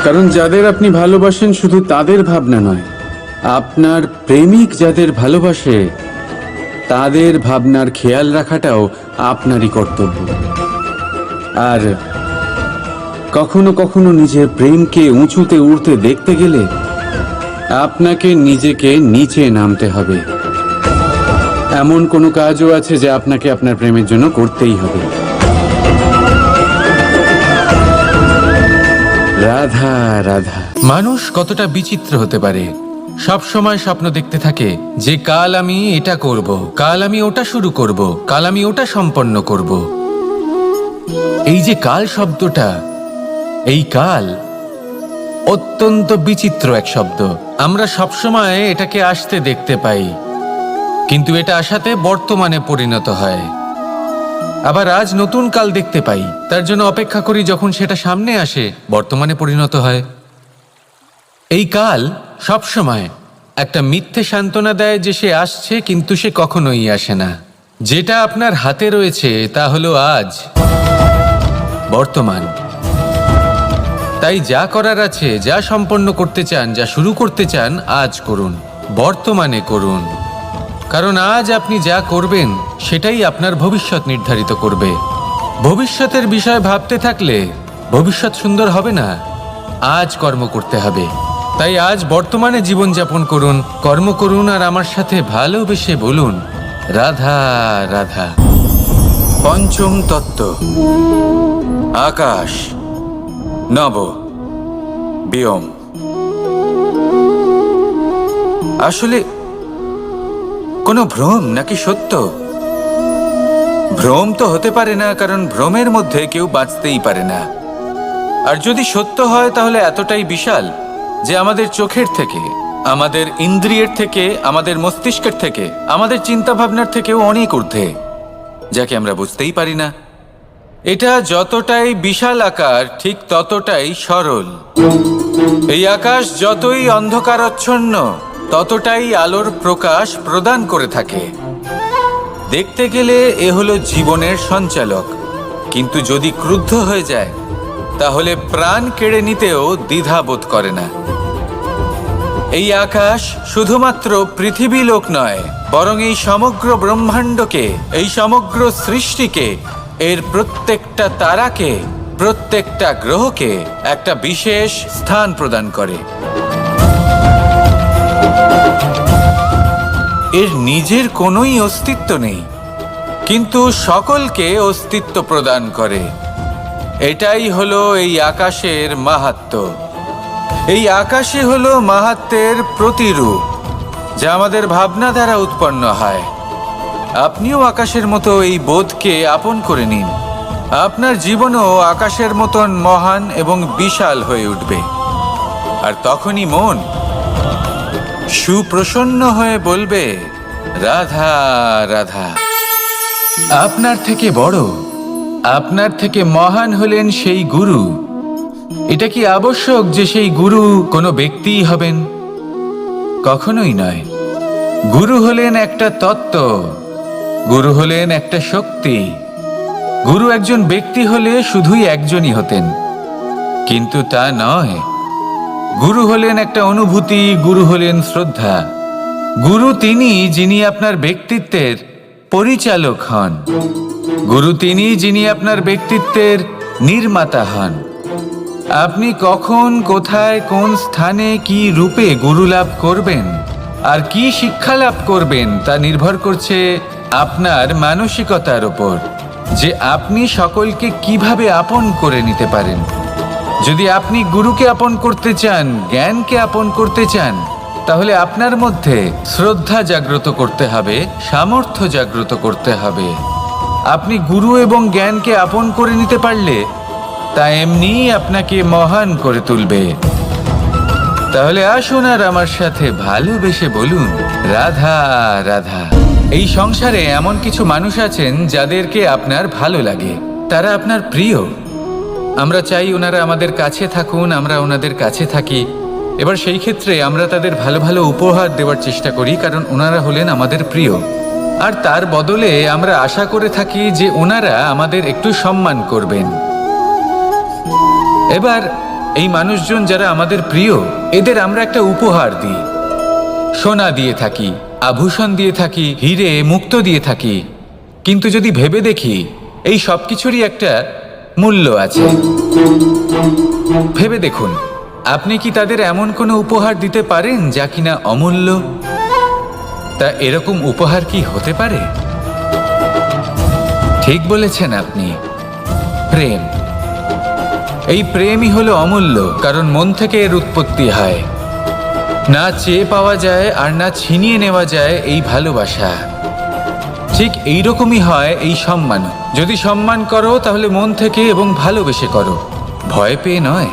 কারণ যাদের আপনি ভালোবাসেন শুধু তাদের ভাবনা নয়, আপনার প্রেমিক যাদের ভালোবাসে তাদের ভাবনার খেয়াল রাখাটাও আপনারই কর্তব্য। আর কখনো কখনো নিজের প্রেমকে উঁচুতে উঠতে দেখতে গেলে আপনাকে নিজেকে নিচে নামতে হবে। এমন কোনো কাজও আছে যা আপনাকে আপনার প্রেমের জন্য করতেই হবে। রাধা রাধা। মানুষ কতটা বিচিত্র হতে পারে। সব সময় স্বপ্ন দেখতে থাকে যে কাল আমি এটা করব, কাল আমি ওটা শুরু করব, কাল আমি ওটা সম্পন্ন করব। এই যে কাল শব্দটা, এই কাল অত্যন্ত বিচিত্র এক শব্দ। আমরা সবসময় এটাকে আসতে দেখতে পাই, কিন্তু এটা আসাতে বর্তমানে পরিণত হয়। আবার আজ নতুন কাল দেখতে পাই, তার জন্য অপেক্ষা করি, যখন সেটা সামনে আসে বর্তমানে পরিণত হয়। এই কাল সবসময় একটা মিথ্যে সান্ত্বনা দেয় যে সে আসছে, কিন্তু সে কখনোই আসে না। যেটা আপনার হাতে রয়েছে তা হলো আজ, বর্তমান। তাই যা করার আছে, যা সম্পন্ন করতে চান, যা শুরু করতে চান, আজ করুন, বর্তমানে করুন। কারণ আজ আপনি যা করবেন সেটাই আপনার ভবিষ্যৎ নির্ধারিত করবে। ভবিষ্যতের বিষয় ভাবতে থাকলে ভবিষ্যৎ সুন্দর হবে না। আজ কর্ম করতে হবে। তাই আজ বর্তমানে জীবনযাপন করুন, কর্ম করুন, আর আমার সাথে ভালোবেসে বলুন রাধা রাধা। পঞ্চম তত্ত্ব, আকাশ, নব, ব্যোম। আসলে কোনো ভ্রম নাকি সত্য? ভ্রম তো হতে পারে না, কারণ ভ্রমের মধ্যে কেউ বাঁচতেই পারে না। আর যদি সত্য হয় তাহলে এতটাই বিশাল যে আমাদের চোখের থেকে, আমাদের ইন্দ্রিয়ের থেকে, আমাদের মস্তিষ্কের থেকে, আমাদের চিন্তা ভাবনার থেকেও অনেক ঊর্ধ্বে, যাকে আমরা বুঝতেই পারি না। এটা যতটাই বিশাল আকার, ঠিক ততটাই সরল। এই আকাশ যতই অন্ধকারাচ্ছন্ন, ততটাই আলোর প্রকাশ প্রদান করে থাকে। দেখতে গেলে এ হলো জীবনের সঞ্চালক, কিন্তু যদি ক্রুদ্ধ হয়ে যায় তাহলে প্রাণ কেড়ে নিতেও দ্বিধাবোধ করে না। এই আকাশ শুধুমাত্র পৃথিবী লোক নয়, বরং এই সমগ্র ব্রহ্মাণ্ডকে, এই সমগ্র সৃষ্টিকে, এর প্রত্যেকটা তারাকে, প্রত্যেকটা গ্রহকে একটা বিশেষ স্থান প্রদান করে। এর নিজের কোনোই অস্তিত্ব নেই, কিন্তু সকলকে অস্তিত্ব প্রদান করে। এটাই হলো এই আকাশের মাহাত্ম্য। এই আকাশই হলো মাহাত্ম্যের প্রতিরূপ, যা আমাদের ভাবনা দ্বারা উৎপন্ন হয়। আপনিও আকাশের মতো এই বোধকে আপন করে নিন। আপনার জীবনও আকাশের মতন মহান এবং বিশাল হয়ে উঠবে। আর তখনই মন সুপ্রসন্ন হয়ে বলবে রাধা রাধা। আপনার থেকে বড়, আপনার থেকে মহান হলেন সেই গুরু। এটা কি আবশ্যক যে সেই গুরু কোনো ব্যক্তিই হবেন? কখনোই নয়। গুরু হলেন একটা তত্ত্ব, গুরু হলেন একটা শক্তি। গুরু একজন ব্যক্তি হলে শুধুই একজনই হতেন, কিন্তু তা নয়। গুরু হলেন একটা অনুভূতি, গুরু হলেন শ্রদ্ধা। গুরু তিনি যিনি আপনার ব্যক্তিত্বের পরিচালক হন। গুরু তিনি যিনি আপনার ব্যক্তিত্বের নির্মাতা হন। আপনি কখন, কোথায়, কোন স্থানে, কি রূপে গুরু লাভ করবেন আর কি শিক্ষা লাভ করবেন তা নির্ভর করছে আপনার মানসিকতার উপর, যে আপনি সকলকে কিভাবে আপন করে নিতে পারেন। যদি আপনি গুরুকে আপন করতে চান, জ্ঞানকে আপন করতে চান, তাহলে আপনার মধ্যে শ্রদ্ধা জাগ্রত করতে হবে, সামর্থ্য জাগ্রত করতে হবে। আপনি গুরু এবং জ্ঞানকে আপন করে নিতে পারলে তা এমনিই আপনাকে মহান করে তুলবে। তাহলে আসুন আর আমার সাথে ভালোবেসে বলুন রাধা রাধা। এই সংসারে এমন কিছু মানুষ আছেন যাদেরকে আপনার ভালো লাগে, তারা আপনার প্রিয়। আমরা চাই ওনারা আমাদের কাছে থাকুন, আমরা ওনাদের কাছে থাকি, এবার সেই ক্ষেত্রে আমরা তাদের ভালো ভালো উপহার দেওয়ার চেষ্টা করি, কারণ ওনারা হলেন আমাদের প্রিয়। আর তার বদলে আমরা আশা করে থাকি যে ওনারা আমাদের একটু সম্মান করবেন। এবার এই মানুষজন যারা আমাদের প্রিয়, এদের আমরা একটা উপহার দিই। সোনা দিয়ে থাকি, আভূষণ দিয়ে থাকি, হিরে মুক্ত দিয়ে থাকি। কিন্তু যদি ভেবে দেখি, এই সব কিছুরই একটা মূল্য আছে। ভেবে দেখুন, আপনি কি তাদের এমন কোনো উপহার দিতে পারেন যা কিনা অমূল্য? তা এরকম উপহার কি হতে পারে? ঠিক বলেছেন আপনি, প্রেম। এই প্রেমই হলো অমূল্য, কারণ মন থেকে এর উৎপত্তি হয়। না চেয়ে পাওয়া যায় আর না ছিনিয়ে নেওয়া যায় এই ভালোবাসা। ঠিক এইরকমই হয় এই সম্মান। যদি সম্মান করো তাহলে মন থেকে এবং ভালোবেসে করো, ভয় পেয়ে নয়।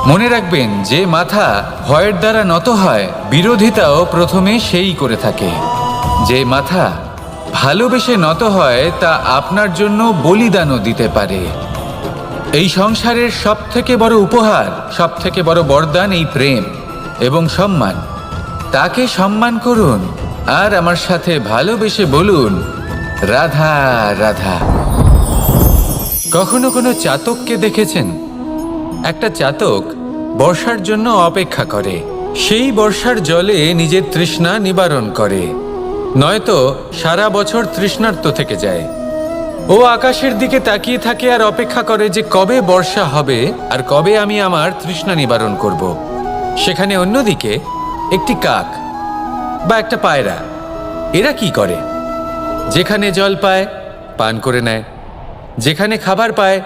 মনে রাখবেন, যে মাথা ভয়ের দ্বারা নত হয়, বিরোধিতাও প্রথমে সেই করে থাকে। যে মাথা ভালোবেসে নত হয়, তা আপনার জন্য বলিদানও দিতে পারে। এই সংসারের সব থেকে বড় উপহার, সব থেকে বড় বরদান এই প্রেম এবং সম্মান। তাকে সম্মান করুন আর আমার সাথে ভালোবেসে বলুন, রাধা রাধা। কখনো কোনো চাতককে দেখেছেন? একটা চাতক বর্ষার জন্য অপেক্ষা করে। সেই বর্ষার জলে নিজের তৃষ্ণা নিবারণ করে, নয়তো সারা বছর তৃষ্ণার্ত থেকে যায়। ও আকাশের দিকে তাকিয়ে থাকে আর অপেক্ষা করে যে কবে বর্ষা হবে আর কবে আমি আমার তৃষ্ণা নিবারণ করব। সেখানে অন্যদিকে একটি কাক বা একটা পায়রা, এরা কি করে? যেখানে জল পায় পান করে নেয়, যেখানে খাবার পায়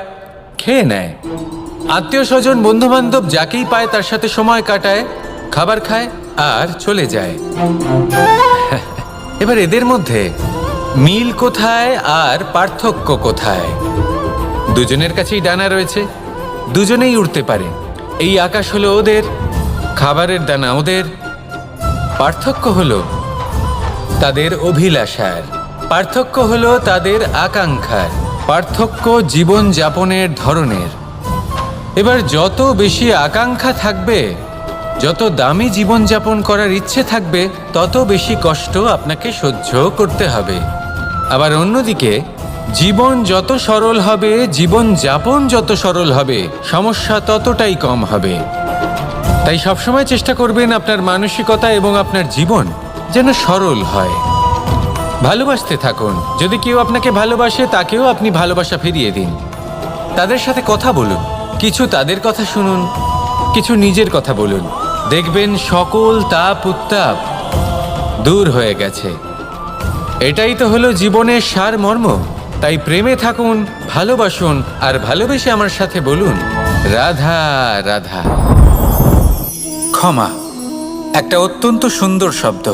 খেয়ে নেয়, আত্মীয় স্বজন বন্ধু বান্ধব যাকেই পায় তার সাথে সময় কাটায়, খাবার খায় আর চলে যায়। এবার এদের মধ্যে মিল কোথায় আর পার্থক্য কোথায়? দুজনের কাছেই ডানা রয়েছে, দুজনেই উড়তে পারে। এই আকাশ হলো ওদের, খাবারের দানা ওদের। পার্থক্য হলো তাদের অভিলাষার, পার্থক্য হলো তাদের আকাঙ্ক্ষার, পার্থক্য জীবন যাপনের ধরনের। এবার যত বেশি আকাঙ্ক্ষা থাকবে, যত দামি জীবনযাপন করার ইচ্ছে থাকবে, তত বেশি কষ্ট আপনাকে সহ্য করতে হবে। আবার অন্যদিকে জীবন যত সরল হবে, জীবন যাপন যত সরল হবে, সমস্যা ততটাই কম হবে। তাই সবসময় চেষ্টা করবেন আপনার মানসিকতা এবং আপনার জীবন যেন সরল হয়। ভালোবাসতে থাকুন। যদি কেউ আপনাকে ভালোবাসে, তাকেও আপনি ভালোবাসা ফিরিয়ে দিন। তাদের সাথে কথা বলুন, কিছু তাদের কথা শুনুন, কিছু নিজের কথা বলুন। দেখবেন সকল তাপ উত্তাপ দূর হয়ে গেছে। এটাই তো হলো জীবনের সারমর্ম। তাই প্রেমে থাকুন, ভালোবাসুন, আর ভালোবেসে আমার সাথে বলুন, রাধা রাধা। ক্ষমা একটা অত্যন্ত সুন্দর শব্দ,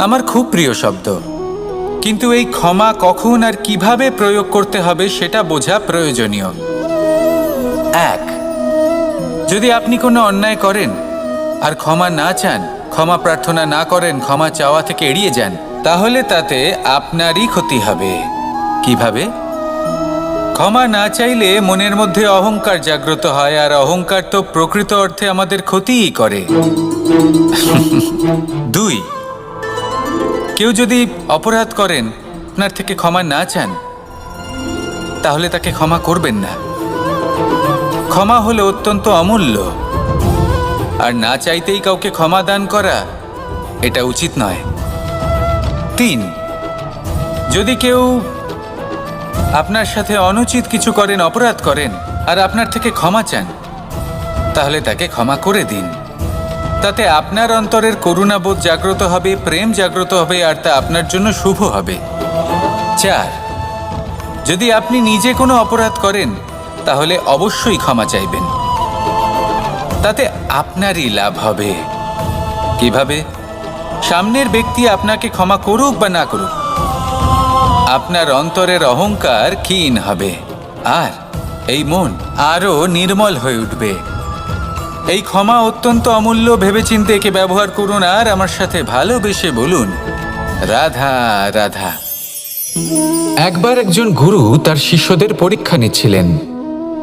আমার খুব প্রিয় শব্দ। কিন্তু এই ক্ষমা কখন আর কিভাবে প্রয়োগ করতে হবে সেটা বোঝা প্রয়োজনীয়। এক, যদি আপনি কোনো অন্যায় করেন আর ক্ষমা না চান, ক্ষমা প্রার্থনা না করেন, ক্ষমা চাওয়া থেকে এড়িয়ে যান, তাহলে তাতে আপনারই ক্ষতি হবে। কিভাবে? ক্ষমা না চাইলে মনের মধ্যে অহংকার জাগ্রত হয়, আর অহংকার তো প্রকৃত অর্থে আমাদের ক্ষতিই করে। দুই, কেউ যদি অপরাধ করেন, আপনার থেকে ক্ষমা না চান, তাহলে তাকে ক্ষমা করবেন না। ক্ষমা হলো অত্যন্ত অমূল্য, আর না চাইতেই কাউকে ক্ষমা দান করা এটা উচিত নয়। তিন, যদি কেউ আপনার সাথে অনুচিত কিছু করেন, অপরাধ করেন, আর আপনার থেকে ক্ষমা চান, তাহলে তাকে ক্ষমা করে দিন। তাতে আপনার অন্তরের করুণাবোধ জাগ্রত হবে, প্রেম জাগ্রত হবে, আর তা আপনার জন্য শুভ হবে। চার, যদি আপনি নিজে কোনো অপরাধ করেন, তাহলে অবশ্যই ক্ষমা চাইবেন। তাতে আপনারই লাভ হবে। কিভাবে? সামনের ব্যক্তি আপনাকে ক্ষমা করুক বা না করুক, আপনার অন্তরের অহংকার ক্ষীণ হবে, আর এই মন আরও নির্মল হয়ে উঠবে। এই ক্ষমা অত্যন্ত অমূল্য, ভেবেচিন্তে একে ব্যবহার করুন, আর আমার সাথে ভালোবেসে বলুন, রাধা রাধা। একবার একজন গুরু তার শিষ্যদের পরীক্ষা নিচ্ছিলেন।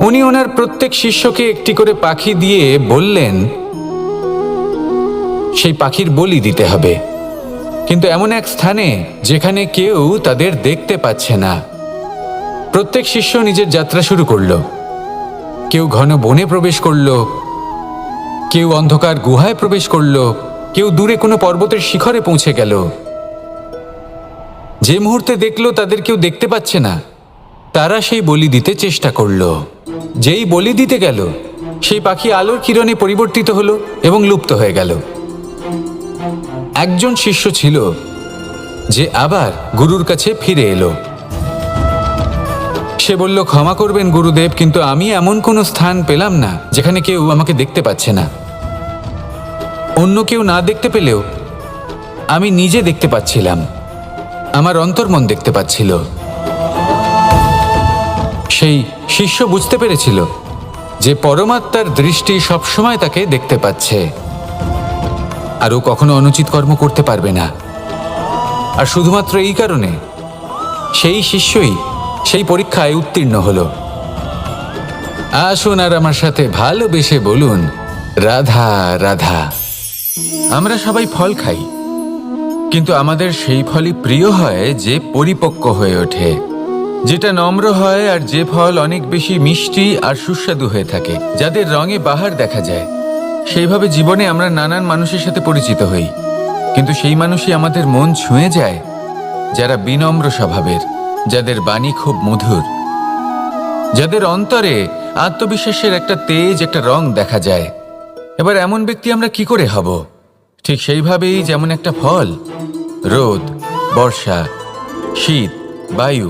উনি ওনার প্রত্যেক শিষ্যকে একটি করে পাখি দিয়ে বললেন, সেই পাখির বলি দিতে হবে, কিন্তু এমন এক স্থানে যেখানে কেউ তাদের দেখতে পাচ্ছে না। প্রত্যেক শিষ্য নিজের যাত্রা শুরু করলো। কেউ ঘন বনে প্রবেশ করলো, কেউ অন্ধকার গুহায় প্রবেশ করলো, কেউ দূরে কোনো পর্বতের শিখরে পৌঁছে গেল। যে মুহূর্তে দেখলো তাদের কেউ দেখতে পাচ্ছে না, তারা সেই বলি দিতে চেষ্টা করলো। যেই বলি দিতে গেল, সেই পাখি আলোর কিরণে পরিবর্তিত হলো এবং লুপ্ত হয়ে গেল। একজন শিষ্য ছিল যে আবার গুরুর কাছে ফিরে এলো। সে বলল, ক্ষমা করবেন গুরুদেব, কিন্তু আমি এমন কোনো স্থান পেলাম না যেখানে কেউ আমাকে দেখতে পাচ্ছে না। অন্য কেউ না দেখতে পেলেও আমি নিজে দেখতে পাচ্ছিলাম, আমার অন্তর্মন দেখতে পাচ্ছিল। সেই শিষ্য বুঝতে পেরেছিল যে পরমাত্মার দৃষ্টি সবসময় তাকে দেখতে পাচ্ছে, আর ও কখনো অনুচিত কর্ম করতে পারবে না। আর শুধুমাত্র এই কারণে সেই শিষ্যই সেই পরীক্ষায় উত্তীর্ণ হলো। আসুন আর আমার সাথে ভালোবেসে বলুন, রাধা রাধা। আমরা সবাই ফল খাই, কিন্তু আমাদের সেই ফলই প্রিয় হয় যে পরিপক্ক হয়ে ওঠে, যেটা নম্র হয়, আর যে ফল অনেক বেশি মিষ্টি আর সুস্বাদু হয়ে থাকে, যাদের রঙে বাহার দেখা যায়। সেইভাবে জীবনে আমরা নানান মানুষের সাথে পরিচিত হই, কিন্তু সেই মানুষই আমাদের মন ছুঁয়ে যায় যারা বিনম্র স্বভাবের, যাদের বাণী খুব মধুর, যাদের অন্তরে আত্মবিশ্বাসের একটা তেজ, একটা রং দেখা যায়। এবার এমন ব্যক্তি আমরা কি করে হব? ঠিক সেইভাবেই যেমন একটা ফল রোদ, বর্ষা, শীত, বায়ু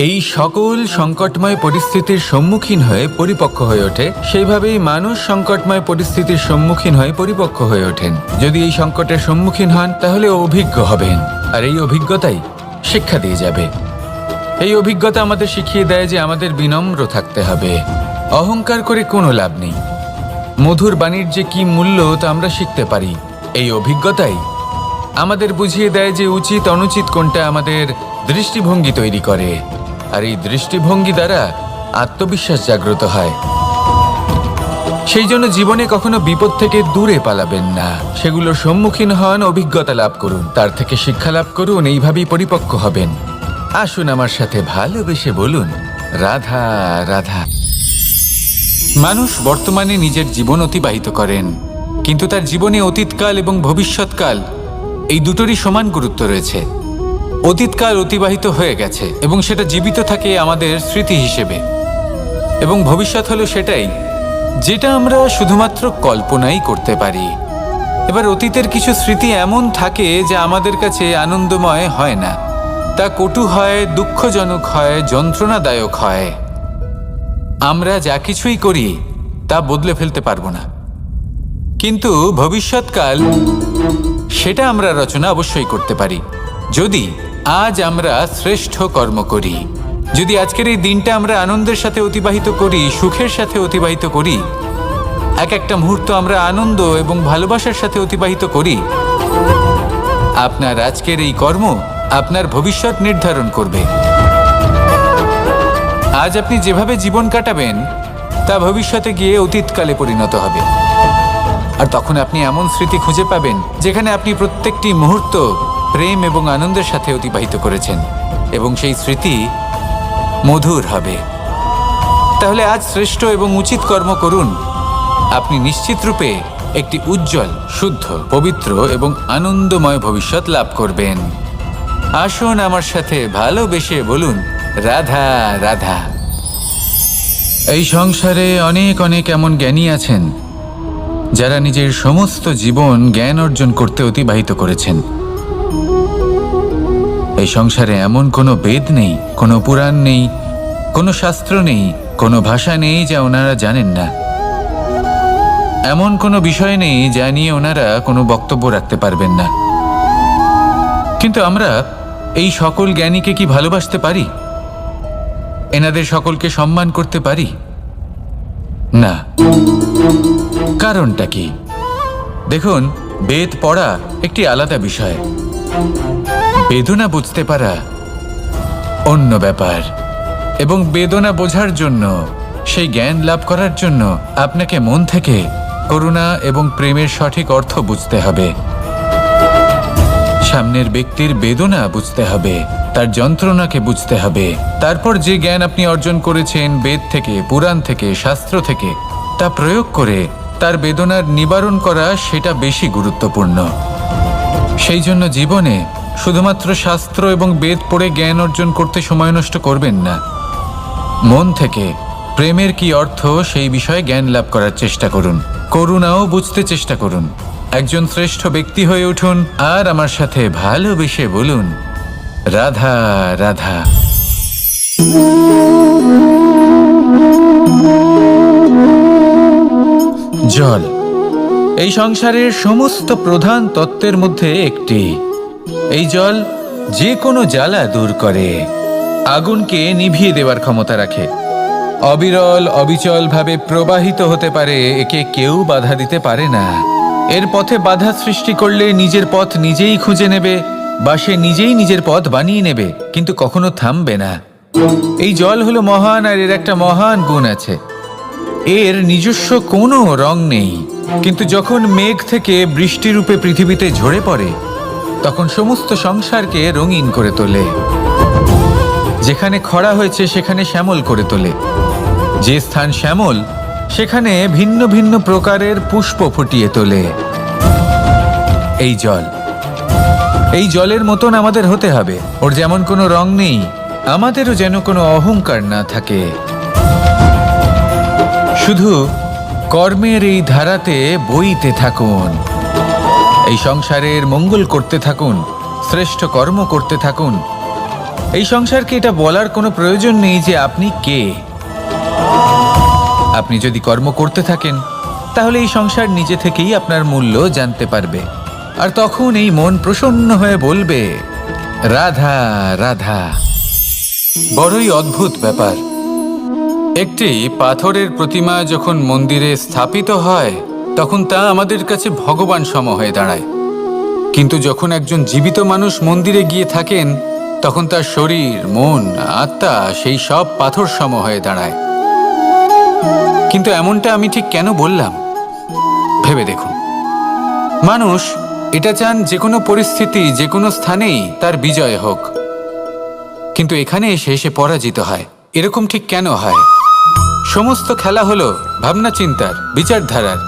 এই সকল সংকটময় পরিস্থিতির সম্মুখীন হয়ে পরিপক্ক হয়ে ওঠে, সেইভাবেই মানুষ সংকটময় পরিস্থিতির সম্মুখীন হয়ে পরিপক্ক হয়ে ওঠেন। যদি এই সংকটের সম্মুখীন হন তাহলে অভিজ্ঞ হবেন, আর এই অভিজ্ঞতাই শিক্ষা দিয়ে যাবে। এই অভিজ্ঞতা আমাদের শিখিয়ে দেয় যে আমাদের বিনম্র থাকতে হবে। অহংকার করে কোনো লাভ নেই। মধুর বাণীর যে কি মূল্য তা আমরা শিখতে পারি। এই অভিজ্ঞতাই আমাদের বুঝিয়ে দেয় যে উচিত অনুচিত কোনটা, আমাদের দৃষ্টিভঙ্গি তৈরি করে, আর এই দৃষ্টিভঙ্গি দ্বারা আত্মবিশ্বাস জাগ্রত হয়। সেই জন্য জীবনে কখনো বিপদ থেকে দূরে পালাবেন না, সেগুলোর সম্মুখীন হন, অভিজ্ঞতা লাভ করুন, তার থেকে শিক্ষা লাভ করুন, এইভাবেই পরিপক্ক হবেন। আসুন আমার সাথে ভালোবেসে বলুন, রাধা রাধা। মানুষ বর্তমানে নিজের জীবন অতিবাহিত করেন, কিন্তু তার জীবনে অতীতকাল এবং ভবিষ্যৎকাল এই দুটোরই সমান গুরুত্ব রয়েছে। অতীতকাল অতিবাহিত হয়ে গেছে এবং সেটা জীবিত থাকে আমাদের স্মৃতি হিসেবে, এবং ভবিষ্যৎ হলো সেটাই যেটা আমরা শুধুমাত্র কল্পনাই করতে পারি। এবার অতীতের কিছু স্মৃতি এমন থাকে যা আমাদের কাছে আনন্দময় হয় না, তা কটু হয়, দুঃখজনক হয়, যন্ত্রণাদায়ক হয়। আমরা যা কিছুই করি তা বদলে ফেলতে পারবো না, কিন্তু ভবিষ্যৎকাল সেটা আমরা রচনা অবশ্যই করতে পারি, যদি আজ আমরা শ্রেষ্ঠ কর্ম করি। যদি আজকের এই দিনটা আমরা আনন্দের সাথে অতিবাহিত করি, সুখের সাথে অতিবাহিত করি, এক একটা মুহূর্ত আমরা আনন্দ এবং ভালোবাসার সাথে অতিবাহিত করি, আপনার আজকের এই কর্ম আপনার ভবিষ্যৎ নির্ধারণ করবে। আজ আপনি যেভাবে জীবন কাটাবেন তা ভবিষ্যতে গিয়ে অতীতকালে পরিণত হবে, আর তখন আপনি এমন স্মৃতি খুঁজে পাবেন যেখানে আপনি প্রত্যেকটি মুহূর্ত প্রেম এবং আনন্দের সাথে অতিবাহিত করেছেন, এবং সেই স্মৃতি মধুর হবে। তাহলে আজ শ্রেষ্ঠ এবং উচিত কর্ম করুন, আপনি নিশ্চিত রূপে একটি উজ্জ্বল, শুদ্ধ, পবিত্র এবং আনন্দময় ভবিষ্যৎ লাভ করবেন। আসুন আমার সাথে ভালোবেসে বলুন, রাধা রাধা। এই সংসারে অনেক অনেক এমন জ্ঞানী আছেন যারা নিজের সমস্ত জীবন জ্ঞান অর্জন করতে অতিবাহিত করেছেন। এই সংসারে এমন কোনো বেদ নেই, কোনো পুরাণ নেই, কোনো শাস্ত্র নেই, কোনো ভাষা নেই যা ওনারা জানেন না। এমন কোনো বিষয় নেই যা নিয়ে ওনারা কোনো বক্তব্য রাখতে পারবেন না। কিন্তু আমরা এই সকল জ্ঞানীকে কি ভালোবাসতে পারি? এনাদের সকলকে সম্মান করতে পারি না। কারণটা কি? দেখুন, বেদ পড়া একটি আলাদা বিষয়, বেদনা বুঝতে পারা অন্য ব্যাপার, এবং বেদনা বোঝার জন্য, সেই জ্ঞান লাভ করার জন্য আপনাকে মন থেকে করুণা এবং প্রেমের সঠিক অর্থ বুঝতে হবে। সামনের ব্যক্তির বেদনা বুঝতে হবে, তার যন্ত্রণাকে বুঝতে হবে। তারপর যে জ্ঞান আপনি অর্জন করেছেন বেদ থেকে, পুরাণ থেকে, শাস্ত্র থেকে, তা প্রয়োগ করে তার বেদনার নিবারণ করা, সেটা বেশি গুরুত্বপূর্ণ। সেই জন্য জীবনে শুধুমাত্র শাস্ত্র এবং বেদ পড়ে জ্ঞান অর্জন করতে সময় নষ্ট করবেন না। মন থেকে প্রেমের কি অর্থ সেই বিষয়ে জ্ঞান লাভ করার চেষ্টা করুন। করুণাও বুঝতে চেষ্টা করুন। একজন শ্রেষ্ঠ ব্যক্তি হয়ে উঠুন আর আমার সাথে ভালোবেসে বলুন, রাধা রাধা। জল এই সংসারের সমস্ত প্রধান তত্ত্বের মধ্যে একটি। এই জল যে কোনো জ্বালা দূর করে, আগুনকে নিভিয়ে দেওয়ার ক্ষমতা রাখে, অবিরল অবিচল ভাবে প্রবাহিত হতে পারে, একে কেউ বাধা দিতে পারে না। এর পথে বাধা সৃষ্টি করলে নিজের পথ নিজেই খুঁজে নেবে বা সে নিজেই নিজের পথ বানিয়ে নেবে, কিন্তু কখনো থামবে না। এই জল হলো মহান, আর এর একটা মহান গুণ আছে, এর নিজস্ব কোনো রং নেই। কিন্তু যখন মেঘ থেকে বৃষ্টি রূপে পৃথিবীতে ঝরে পড়ে, তখন সমস্ত সংসারকে রঙিন করে তোলে। যেখানে খরা হয়েছে সেখানে শ্যামল করে তোলে, যে স্থান শ্যামল সেখানে ভিন্ন ভিন্ন প্রকারের পুষ্প ফুটিয়ে তোলে। এই জল, এই জলের মতন আমাদের হতে হবে। ওর যেমন কোনো রং নেই, আমাদেরও যেন কোনো অহংকার না থাকে। শুধু কর্মের এই ধারাতে বইতে থাকুন, এই সংসারের মঙ্গল করতে থাকুন, শ্রেষ্ঠ কর্ম করতে থাকুন। এই সংসারকে এটা বলার কোনো প্রয়োজন নেই যে আপনি কে। আপনি যদি কর্ম করতে থাকেন তাহলে এই সংসার নিজে থেকেই আপনার মূল্য জানতে পারবে, আর তখন এই মন প্রসন্ন হয়ে বলবে, রাধা রাধা। বড়ই অদ্ভুত ব্যাপার, একটি পাথরের প্রতিমা যখন মন্দিরে স্থাপিত হয় তখন তা আমাদের কাছে ভগবান সম হয়ে দাঁড়ায়। কিন্তু যখন একজন জীবিত মানুষ মন্দিরে গিয়ে থাকেন তখন তার শরীর, মন, আত্মা সেই সব পাথর সম হয়ে দাঁড়ায়। কিন্তু এমনটা আমি ঠিক কেন বললাম ভেবে দেখুন। মানুষ এটা চান যে কোনো পরিস্থিতি, যে কোনো স্থানেই তার বিজয় হোক, কিন্তু এখানে এসে সে পরাজিত হয়। এরকম ঠিক কেন হয়? সমস্ত খেলা হলো ভাবনা চিন্তার, বিচারধারার,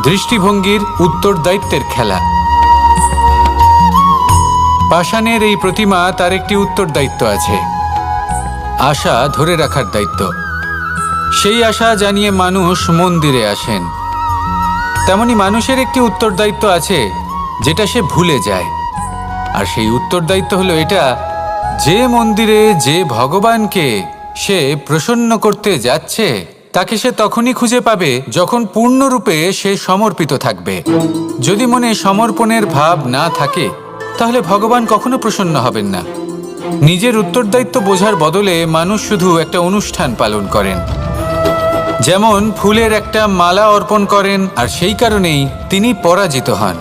দৃষ্টিভঙ্গির, উত্তরদায়িত্বের খেলা। পাষাণের এই প্রতিমা, তার একটি উত্তরদায়িত্ব আছে, আশা ধরে রাখার দায়িত্ব। সেই আশা জানিয়ে মানুষ মন্দিরে আসেন। তেমনি মানুষের একটি উত্তরদায়িত্ব আছে যেটা সে ভুলে যায়, আর সেই উত্তরদায়িত্ব হলো এটা, যে মন্দিরে যে ভগবানকে সে প্রসন্ন করতে যাচ্ছে তাকে সে তখনই খুঁজে পাবে যখন পূর্ণরূপে সে সমর্পিত থাকবে। যদি মনে সমর্পণের ভাব না থাকে তাহলে ভগবান কখনো প্রসন্ন হবেন না। নিজের উত্তরদায়িত্ব বোঝার বদলে মানুষ শুধু একটা অনুষ্ঠান পালন করেন, যেমন ফুলের একটা মালা অর্পণ করেন, আর সেই কারণেই তিনি পরাজিত হন।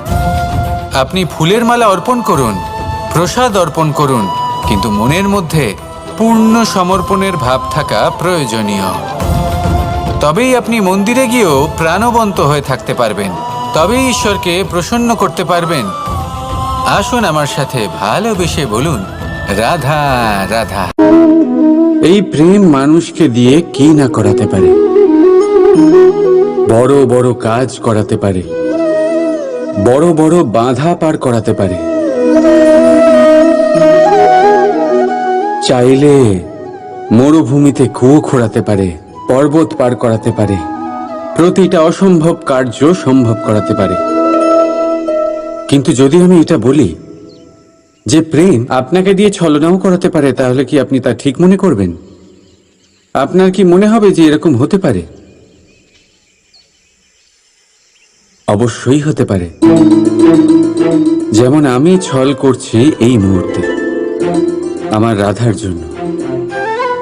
আপনি ফুলের মালা অর্পণ করুন, প্রসাদ অর্পণ করুন, কিন্তু মনের মধ্যে পূর্ণ সমর্পণের ভাব থাকা প্রয়োজনীয়। তবেই আপনি মন্দিরে গিয়েও প্রাণবন্ত হয়ে থাকতে পারবেন, তবেই ঈশ্বরকে প্রসন্ন করতে পারবেন। আসুন আমার সাথে ভালোবেসে বলুন, রাধা রাধা। এই প্রেম মানুষকে দিয়ে কি না করাতে পারে, বড় বড় কাজ করাতে পারে, বড় বড় বাধা পার করাতে পারে। চাইলে মরুভূমিতে কুয়ো খোঁড়াতে পারে, পর্বত পার করাতে পারে, প্রতিটা অসম্ভব কার্য সম্ভব করাতে পারে। কিন্তু যদি আমি এটা বলি যে প্রেম আপনাকে দিয়ে ছলনাও করাতে পারে, তাহলে কি আপনি তা ঠিক মনে করবেন? আপনার কি মনে হবে যে এরকম হতে পারে? অবশ্যই হতে পারে। যেমন আমি ছল করছি এই মুহূর্তে আমার রাধার জন্য,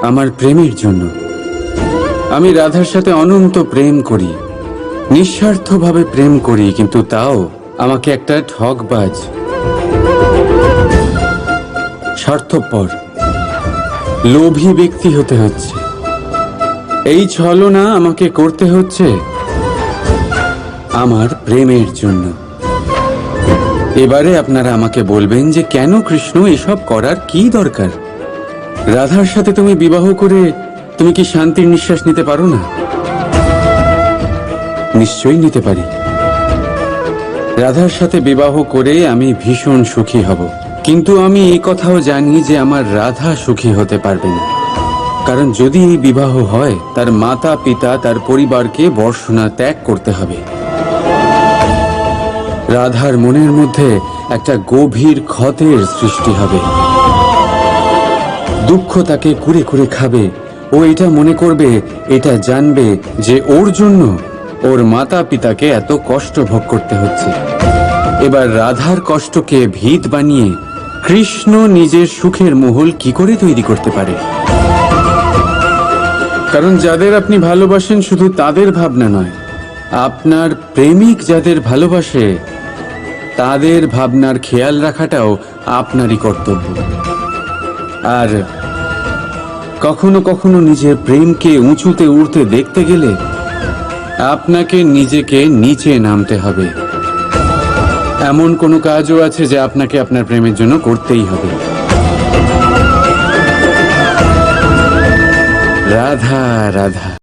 আমার প্রেমের জন্য। আমি রাধার সাথে অনন্ত প্রেম করি, নিঃস্বার্থভাবে প্রেম করি, কিন্তু তাও আমাকে একটা ঠকবাজ, স্বার্থপর, লোভী ব্যক্তি হতে হচ্ছে। এই ছলনা আমাকে করতে হচ্ছে আমার প্রেমের জন্য। এবারে আপনারা আমাকে বলবেন যে কেন কৃষ্ণ এসব করার কি দরকার? রাধার সাথে তুমি বিবাহ করে তুমি কি শান্তির নিঃশ্বাস নিতে পারো না? নিশ্চয়ই নিতে পারি। রাধার সাথে বিবাহ করে আমি ভীষণ সুখী হব, কিন্তু আমি এই কথাও জানি যে আমার রাধা সুখী হতে পারবে না। কারণ যদি এই বিবাহ হয়, তার মাতা পিতা তার পরিবারকে বর্ষণা ত্যাগ করতে হবে। রাধার মনের মধ্যে একটা গভীর ক্ষতের সৃষ্টি হবে। দুঃখ তাকে কুরে কুরে খাবে। ও এটা মনে করবে, এটা জানবে যে ওর জন্য ওর মাতা পিতাকে এত কষ্ট ভোগ করতে হচ্ছে। এবার রাধার কষ্টকে ভিত বানিয়ে কৃষ্ণ নিজের সুখের মহল কি করে তৈরি করতে পারে? কারণ যাদের আপনি ভালোবাসেন শুধু তাদের ভাবনা নয়, আপনার প্রেমিক যাদের ভালোবাসে তাদের ভাবনার খেয়াল রাখাটাও আপনারই কর্তব্য। আর কখনো কখনো নিজের প্রেমকে উঁচুতে উঠতে দেখতে গেলে আপনাকে নিজেকে নিচে নামতে হবে। এমন কোনো কাজও আছে যা আপনাকে আপনার প্রেমের জন্য করতেই হবে। রাধা রাধা।